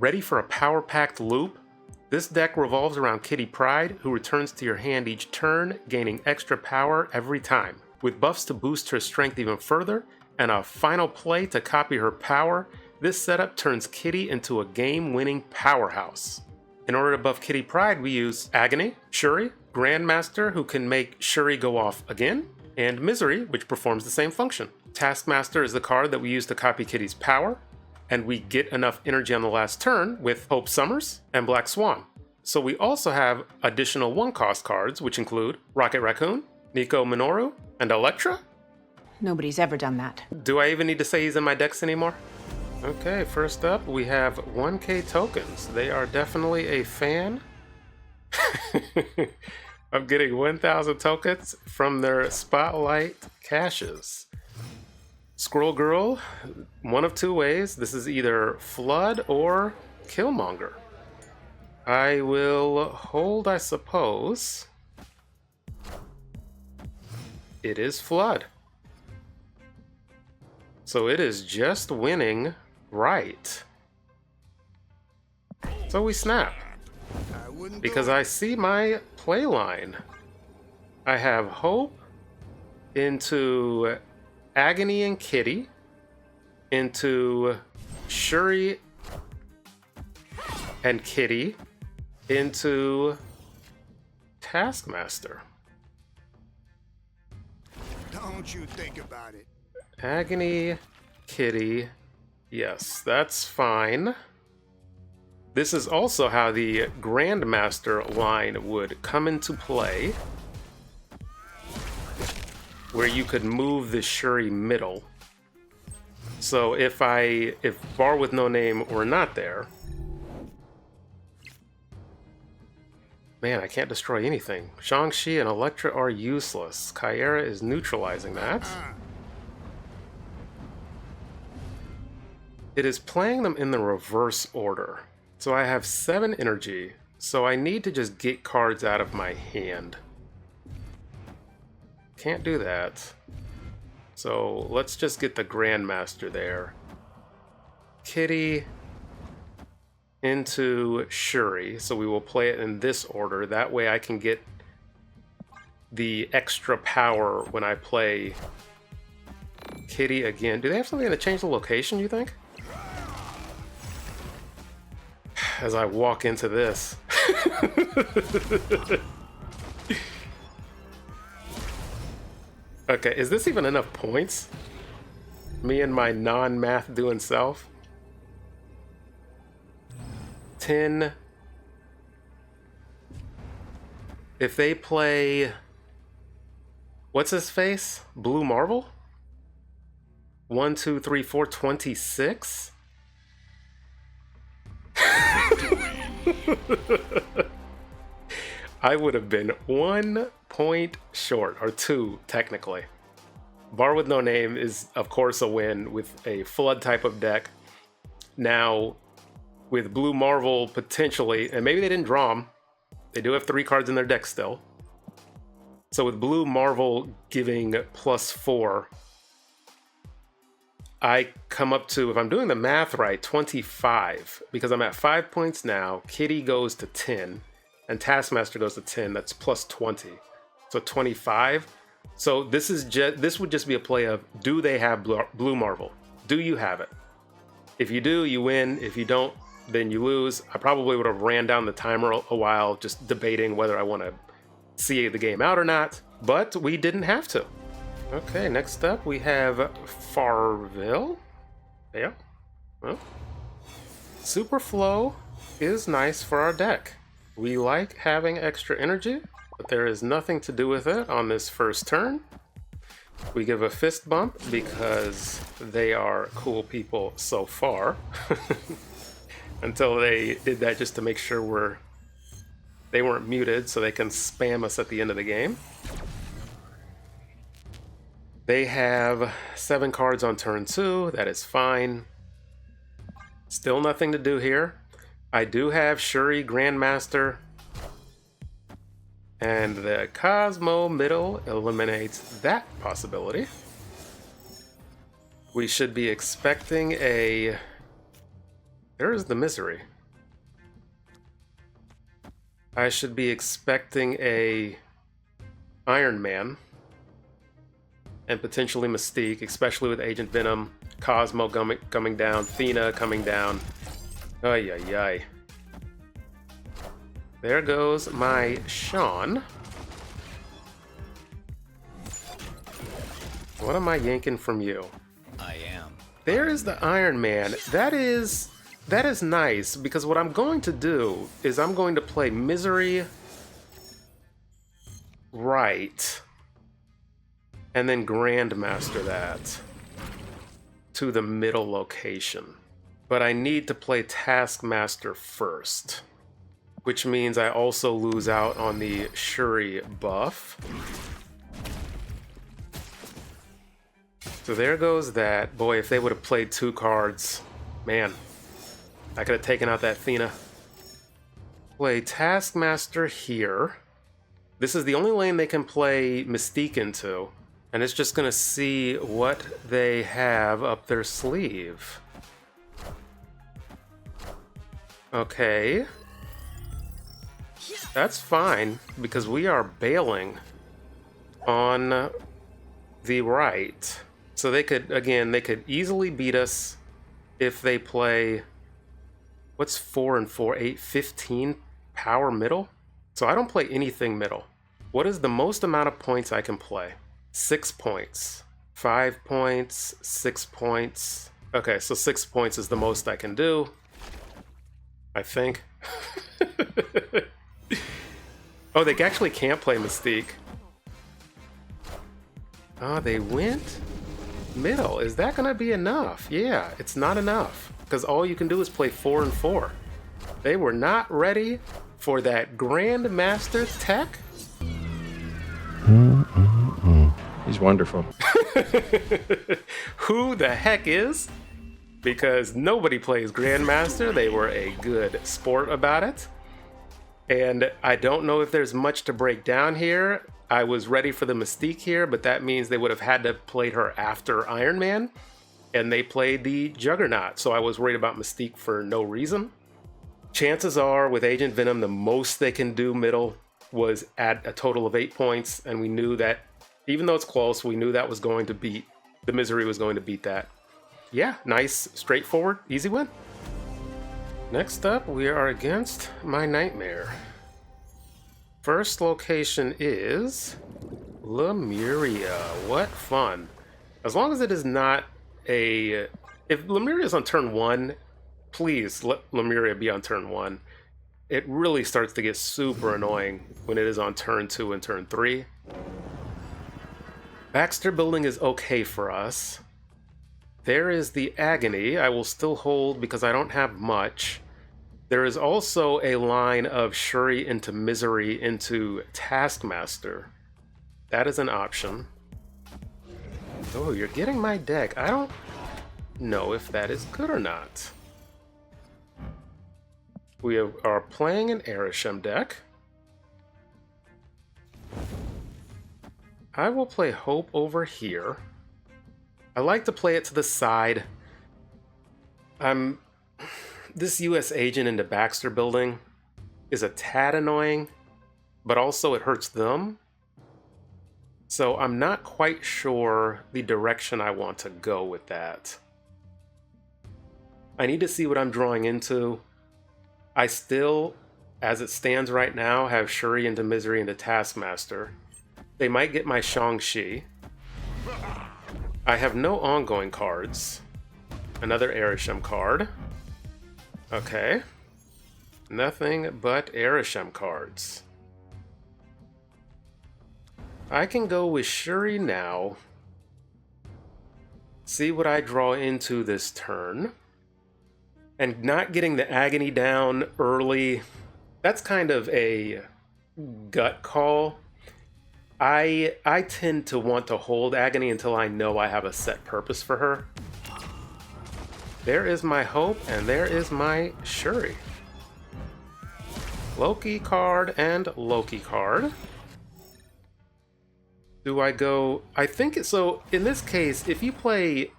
Ready for a power-packed loop? This deck revolves around Kitty Pryde, who returns to your hand each turn, gaining extra power every time. With buffs to boost her strength even further, and a final play to copy her power, this setup turns Kitty into a game-winning powerhouse. In order to buff Kitty Pryde, we use Agony, Shuri, Grandmaster, who can make Shuri go off again, and Misery, which performs the same function. Taskmaster is the card that we use to copy Kitty's power, and we get enough energy on the last turn with Hope Summers and Black Swan. So we also have additional 1-cost cards, which include Rocket Raccoon, Nico Minoru, and Elektra. Nobody's ever done that. Do I even need to say he's in my decks anymore? Okay, first up we have 1K tokens. They are definitely a fan of getting 1,000 tokens from their Spotlight caches. Squirrel Girl, one of two ways. This is either Flood or Killmonger. I will hold, I suppose. It is Flood. So it is just winning right. So we snap. Because I see my play line. I have Hope into Agony and Kitty, into Shuri and Kitty, into Taskmaster. Don't you think about it. Agony, Kitty, yes, that's fine. This is also how the Grandmaster line would come into play, where you could move the Shuri middle. So if Bar with No Name were not there, man, I can't destroy anything. Shang-Chi and Elektra are useless. Kyera is neutralizing that. It is playing them in the reverse order. So I have 7 energy, so I need to just get cards out of my hand. Can't do that. So let's just get the Grandmaster there. Kitty into Shuri, so we will play it in this order. That way I can get the extra power when I play Kitty again. Do they have something to change the location, you think? As I walk into this. Okay, is this even enough points? Me and my non-math doing self? 10. If they play... What's his face? Blue Marvel? 1, 2, 3, 4, 26? I would have been 1 point short, or 2 technically. Bar with No Name is of course a win with a Flood type of deck. Now with Blue Marvel potentially, and maybe they didn't draw them, they do have 3 cards in their deck still. So with Blue Marvel giving +4, I come up to, if I'm doing the math right, 25, because I'm at 5 points now. Kitty goes to 10, and Taskmaster goes to 10. That's +20, so 25. So this would just be a play of, do they have Blue Marvel? Do you have it? If you do, you win. If you don't, then you lose. I probably would have ran down the timer a while, just debating whether I want to see the game out or not, but we didn't have to. Okay, next up we have Farville. Yeah. Well, Super Flow is nice for our deck. We like having extra energy, but there is nothing to do with it on this first turn. We give a fist bump because they are cool people so far. Until they did that just to make sure they weren't muted so they can spam us at the end of the game. They have 7 cards on turn 2. That is fine. Still nothing to do here. I do have Shuri Grandmaster. And the Cosmo middle eliminates that possibility. We should be expecting a There is the misery. I should be expecting a Iron Man and potentially Mystique, especially with Agent Venom, Cosmo coming down, Thena coming down. Ay, ay, ay. There goes my Sean. What am I yanking from you? I am. There is the Iron Man. That is nice, because what I'm going to do is I'm going to play Misery right, and then Grandmaster that to the middle location. But I need to play Taskmaster first, which means I also lose out on the Shuri buff. So there goes that. Boy, if they would have played 2 cards, man, I could have taken out that Thena. Play Taskmaster here. This is the only lane they can play Mystique into, and it's just gonna see what they have up their sleeve. Okay. That's fine, because we are bailing on the right. So they could, again, they could easily beat us if they play, what's 4 and 4, 8, 15 power middle? So I don't play anything middle. What is the most amount of points I can play? 6 points. 5 points, 6 points. Okay, so 6 points is the most I can do, I think. Oh, they actually can't play Mystique. Oh, they went middle. Is that gonna be enough? Yeah, it's not enough, because all you can do is play 4 and 4. They were not ready for that Grandmaster tech. He's wonderful. Who the heck is? Because nobody plays Grandmaster. They were a good sport about it. And I don't know if there's much to break down here. I was ready for the Mystique here, but that means they would have had to have played her after Iron Man. And they played the Juggernaut, so I was worried about Mystique for no reason. Chances are, with Agent Venom, the most they can do middle was at a total of 8 points, and we knew that, even though it's close, we knew that was going to beat, the Misery was going to beat that. Yeah, nice, straightforward, easy win. Next up, we are against my Nightmare. First location is Lemuria. What fun. As long as it is not a... If Lemuria is on turn 1, please let Lemuria be on turn 1. It really starts to get super annoying when it is on turn 2 and turn 3. Baxter building is okay for us. There is the Agony. I will still hold because I don't have much. There is also a line of Shuri into Misery into Taskmaster. That is an option. Oh, you're getting my deck. I don't know if that is good or not. We are playing an Arishem deck. I will play Hope over here. I like to play it to the side. This US agent into Baxter building is a tad annoying, but also it hurts them. So I'm not quite sure the direction I want to go with that. I need to see what I'm drawing into. I still, as it stands right now, have Shuri into Misery into Taskmaster. They might get my Shang-Chi. I have no ongoing cards. Another Arishem card. Okay. Nothing but Arishem cards. I can go with Shuri now. See what I draw into this turn. And not getting the Agony down early, that's kind of a gut call. I tend to want to hold Agony until I know I have a set purpose for her. There is my Hope, and there is my Shuri. Loki card and Loki card. Do I go... I think... So, in this case, if you play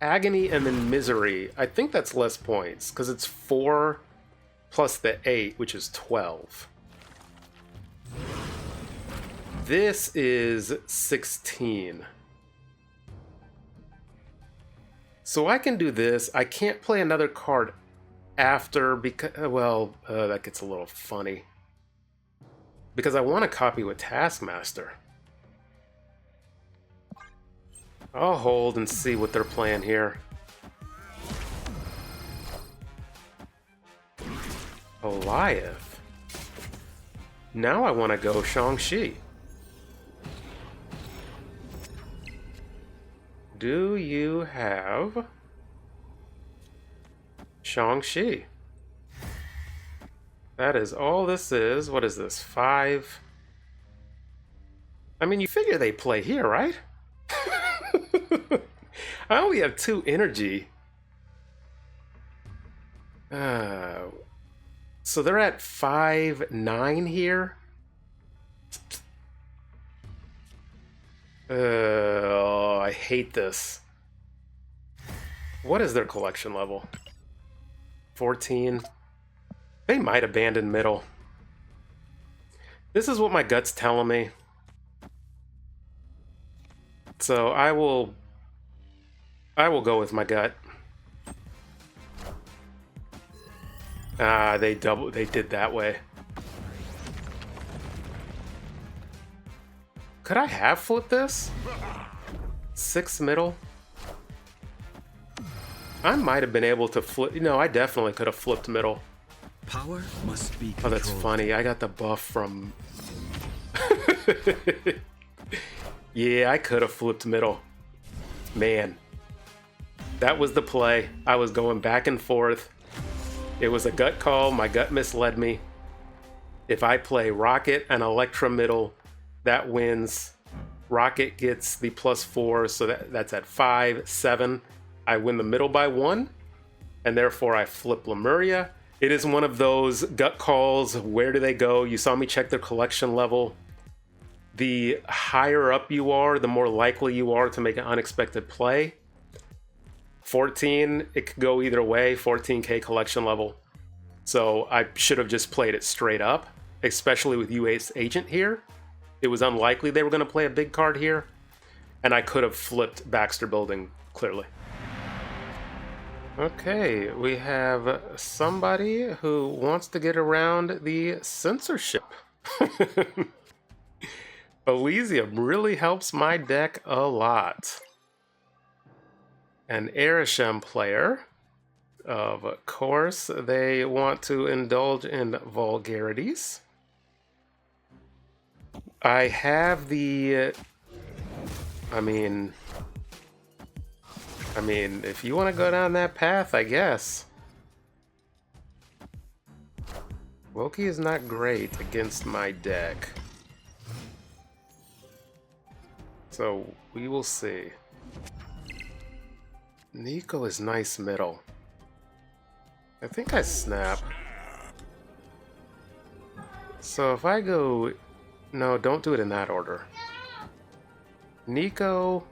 Agony and then Misery. I think that's less points, because it's 4 plus the 8, which is 12. This is 16. So I can do this. I can't play another card after because, well, that gets a little funny. Because I want to copy with Taskmaster. I'll hold and see what they're playing here. Goliath. Now I want to go Shang-Chi. Do you have Shang-Chi? That is all this is. What is this? 5? I mean, you figure they play here, right? I only have 2 energy. So they're at 5-9 here. Oh, I hate this. What is their collection level? 14. They might abandon middle. This is what my gut's telling me. So I will go with my gut. They did that way. Could I have flipped this? 6 middle? I might have been able to flip. No, I definitely could have flipped middle. Power must be Oh, that's controlled. funny. I got the buff from... Yeah, I could have flipped middle. Man. That was the play. I was going back and forth. It was a gut call. My gut misled me. If I play Rocket and Elektra middle, that wins. Rocket gets the +4, so that's at 5, 7. I win the middle by 1, and therefore I flip Lemuria. It is one of those gut calls. Where do they go? You saw me check their collection level. The higher up you are, the more likely you are to make an unexpected play. 14, it could go either way, 14k collection level. So I should have just played it straight up, especially with US Agent here. It was unlikely they were going to play a big card here, and I could have flipped Baxter Building, clearly. Okay, we have somebody who wants to get around the censorship. Elysium really helps my deck a lot. An Arishem player, of course, they want to indulge in vulgarities. I have the... I mean, if you want to go down that path, I guess. Loki is not great against my deck. So, we will see. Nico is nice middle. I think I snap. So if I go... No, don't do it in that order. Nico...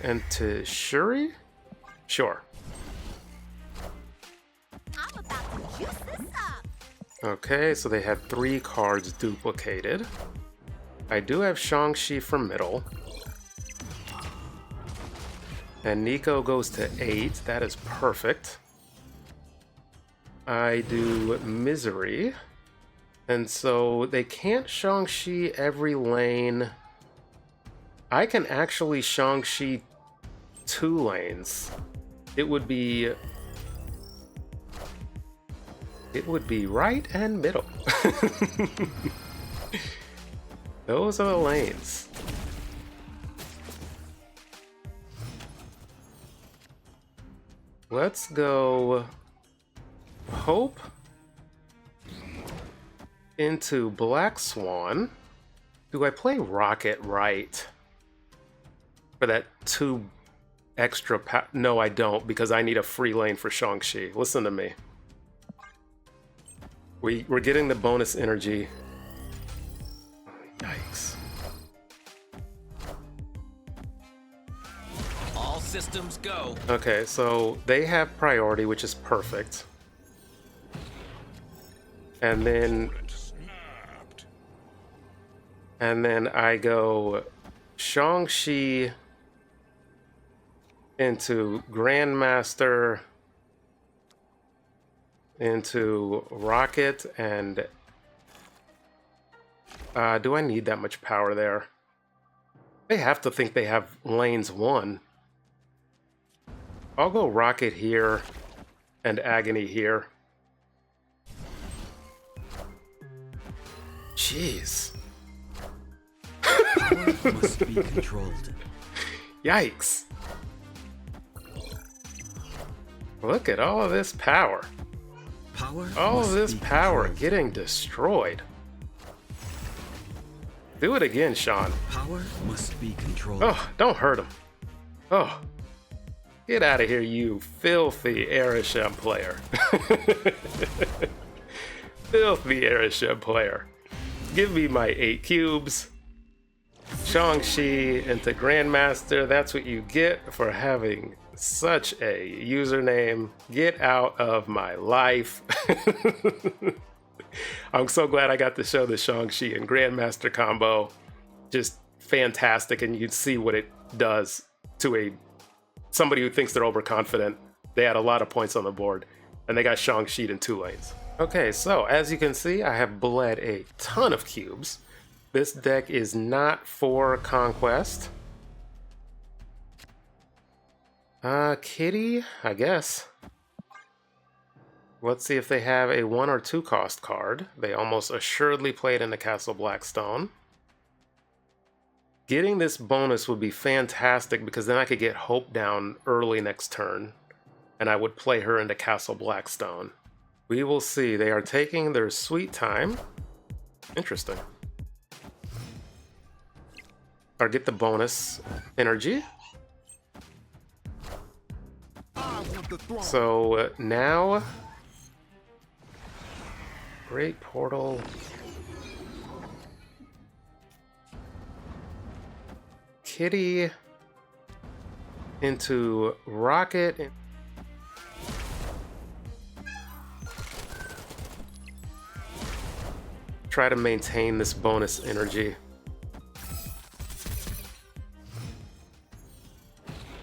and to Shuri? Sure. I'm about to use this up. Okay, so they had 3 cards duplicated. I do have Shang-Chi for middle. And Nico goes to 8. That is perfect. I do Misery. And so they can't Shang-Chi every lane. I can actually Shang-Chi 2 lanes. It would be right and middle. Those are the lanes. Let's go Hope into Black Swan. Do I play Rocket right? For that 2 extra no, I don't, because I need a free lane for Shang-Chi. Listen to me. We're getting the bonus energy. Yikes. All Systems go. Okay, so they have priority, which is perfect. And then I go Shang-Chi into Grandmaster into Rocket, and do I need that much power there? They have to think they have lanes 1. I'll go Rocket here and Agony here. Jeez. Power must be controlled. Yikes. Look at all of this power. Power All of must this be power controlled. getting destroyed. Do it again, Sean. Power must be controlled. Oh, don't hurt him. Oh. Get out of here, you filthy Arishem player. Filthy Arishem player. Give me my 8 cubes. Shang-Chi into Grandmaster. That's what you get for having such a username. Get out of my life. I'm so glad I got to show the Shang-Chi and Grandmaster combo. Just fantastic, and you'd see what it does to somebody who thinks they're overconfident. They had a lot of points on the board, and they got Shang-Chi'd in 2 lanes. Okay, so as you can see, I have bled a ton of cubes. This deck is not for Conquest. Kitty, I guess. Let's see if they have a 1 or 2 cost card. They almost assuredly played into Castle Blackstone. Getting this bonus would be fantastic because then I could get Hope down early next turn, and I would play her into Castle Blackstone. We will see. They are taking their sweet time. Interesting. Or get the bonus energy. So now, Great Portal. Kitty into Rocket. Try to maintain this bonus energy.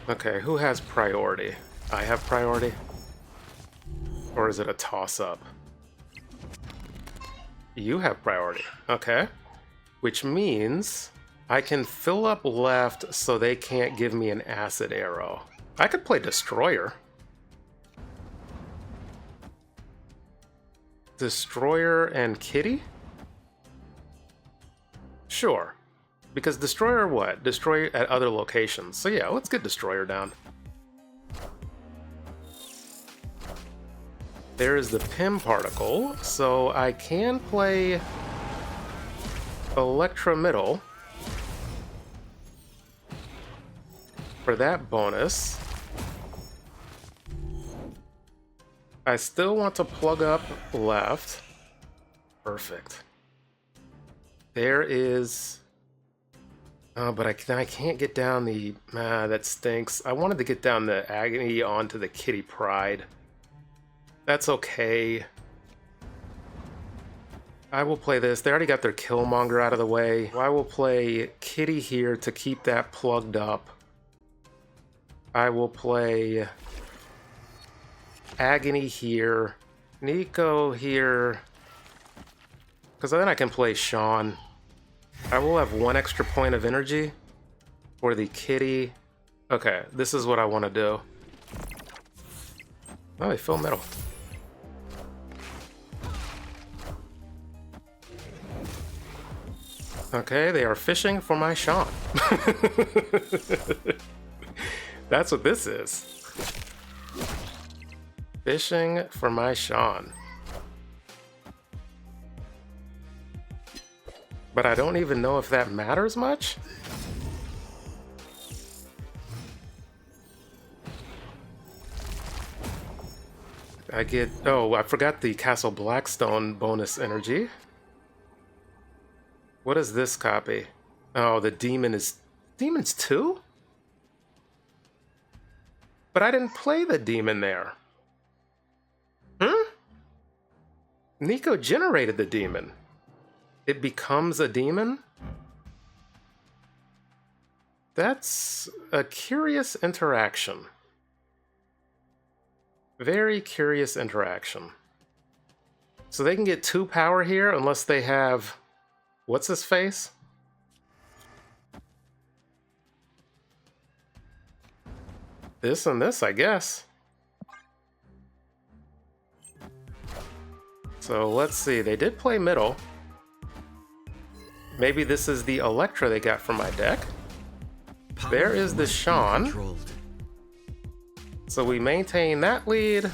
Okay, who has priority? I have priority? Or is it a toss-up? You have priority. Okay. Which means I can fill up left so they can't give me an acid arrow. I could play Destroyer. Destroyer and Kitty? Sure. Because Destroyer what? Destroy at other locations. So yeah, let's get Destroyer down. There is the Pim particle, so I can play Elektra middle for that bonus. I still want to plug up left. Perfect. There is... Oh, but I can't get down the... that stinks. I wanted to get down the Agony onto the Kitty Pryde. That's okay. I will play this. They already got their Killmonger out of the way. I will play Kitty here to keep that plugged up. I will play Agony here. Nico here. Because then I can play Sean. I will have 1 extra point of energy for the Kitty. Okay, this is what I want to do. Oh, they fill metal. Okay, they are fishing for my Sean. That's what this is. Fishing for my Sean. But I don't even know if that matters much. I get... Oh, I forgot the Castle Blackstone bonus energy. What is this copy? Oh, the demon is... Demon's 2? But I didn't play the demon there. Nico generated the demon. It becomes a demon? That's a curious interaction. Very curious interaction. So they can get 2 power here unless they have... What's his face? This and this, I guess. So let's see, they did play middle. Maybe this is the Elektra they got from my deck. There is the Sean. So we maintain that lead.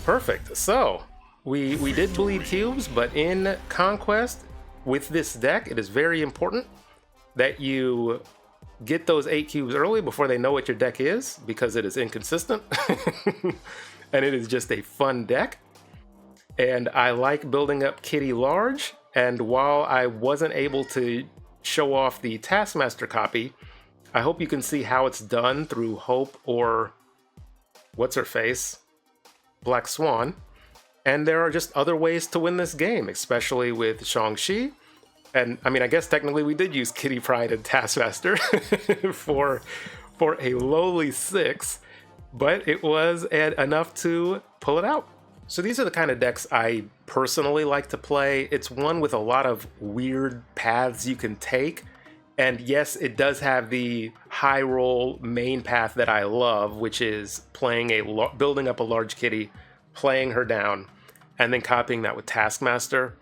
Perfect. So we did bleed cubes, but in Conquest, with this deck, it is very important that you get those 8 cubes early before they know what your deck is, because it is inconsistent. And it is just a fun deck. And I like building up Kitty large, and while I wasn't able to show off the Taskmaster copy, I hope you can see how it's done through Hope or what's her face, Black Swan. And there are just other ways to win this game, especially with Shang-Chi. And I mean, I guess technically we did use Kitty Pryde and Taskmaster for a lowly 6, but it was enough to pull it out. So these are the kind of decks I personally like to play. It's one with a lot of weird paths you can take. And yes, it does have the high roll main path that I love, which is playing building up a large Kitty, playing her down, and then copying that with Taskmaster.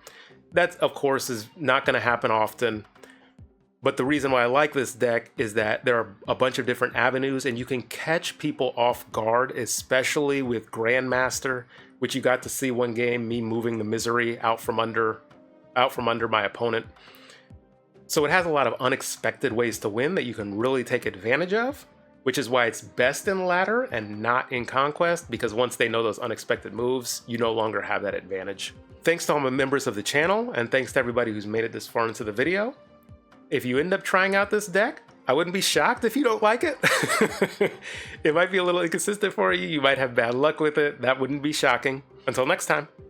That, of course, is not going to happen often. But the reason why I like this deck is that there are a bunch of different avenues, and you can catch people off guard, especially with Grandmaster, which you got to see one game, me moving the misery out from under my opponent. So it has a lot of unexpected ways to win that you can really take advantage of, which is why it's best in ladder and not in Conquest, because once they know those unexpected moves, you no longer have that advantage. Thanks to all my members of the channel, and thanks to everybody who's made it this far into the video. If you end up trying out this deck, I wouldn't be shocked if you don't like it. It might be a little inconsistent for you. You might have bad luck with it. That wouldn't be shocking. Until next time.